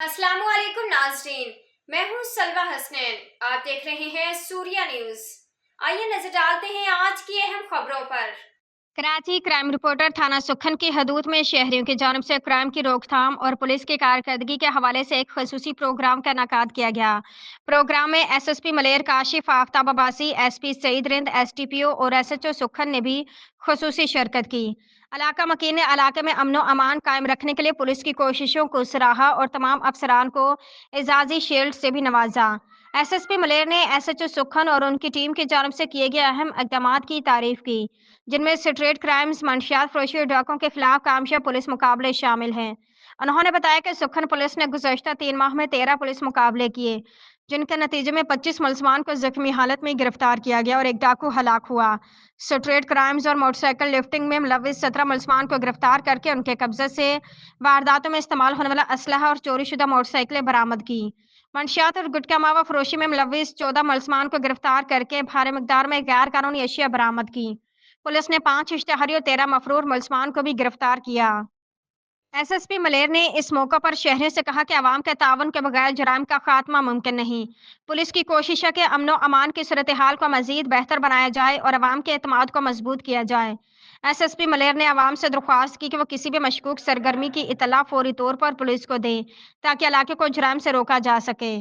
अस्सलाम वालेकुम नाज़रीन, मैं हूँ सलवा हसनैन। आप देख रहे हैं सूर्या न्यूज़। आइए नजर डालते हैं आज की अहम खबरों पर। कराची क्राइम रिपोर्टर थाना सुखन की हदूद में शहरियों की जानिब से क्राइम की रोकथाम और पुलिस की कारकर्दगी के हवाले से एक खसूसी प्रोग्राम का इनेकाद किया गया। प्रोग्राम में एसएसपी मलेर काशिफ आफ्ताब अब्बासी, एसपी सईद रिंद, एसटीपीओ और एसएचओ सुखन ने भी खसूसी शिरकत की। इलाका मकीन ने इलाके में अमनो अमान कायम रखने के लिए पुलिस की कोशिशों को सराहा और तमाम अफसरान को एजाजी शील्ड से भी नवाजा। एसएसपी मलेर ने एसएचओ सुखन और उनकी टीम की जानिब से किए गए अहम इकदाम की तारीफ की, जिनमें स्ट्रीट क्राइम्स, मंशियात फरोशी और डाकों के खिलाफ कामयाब पुलिस मुकाबले शामिल हैं। उन्होंने बताया कि सुखन पुलिस ने गुज़श्ता 3 माह में 13 पुलिस मुकाबले किए, जिनके नतीजे में 25 मुलजमान को जख्मी हालत में गिरफ्तार किया गया और एक डाकू हलाक हुआ। स्ट्रीट क्राइम्स और मोटरसाइकिल लिफ्टिंग में मुलविस 17 मुलजमान को गिरफ्तार करके उनके कब्जे से वारदातों में इस्तेमाल होने वाला असलहा और चोरीशुदा मोटरसाइकिलें बरामद की। मंशियात और गुटखा मावा फरोशी में मुलविस 14 मुलजमान को गिरफ्तार करके भारी मिकदार में गैर कानूनी अशिया बरामद की। पुलिस ने 5 इश्तेहारी और 13 मफरूर मुलजमान को भी गिरफ्तार किया। एसएसपी मलेर ने इस मौके पर शहरियों से कहा कि अवाम के ताउन के बगैर जराइम का खात्मा मुमकिन नहीं। पुलिस की कोशिश है कि अमनो अमान की सूरत हाल को मजीद बेहतर बनाया जाए और अवाम के एतमाद को मजबूत किया जाए। एसएसपी मलेर ने अवाम से दरख्वास्त की कि वो किसी भी मशकूक सरगर्मी की इतला फौरी तौर पर पुलिस को दें, ताकि इलाके को जराइम से रोका जा सके।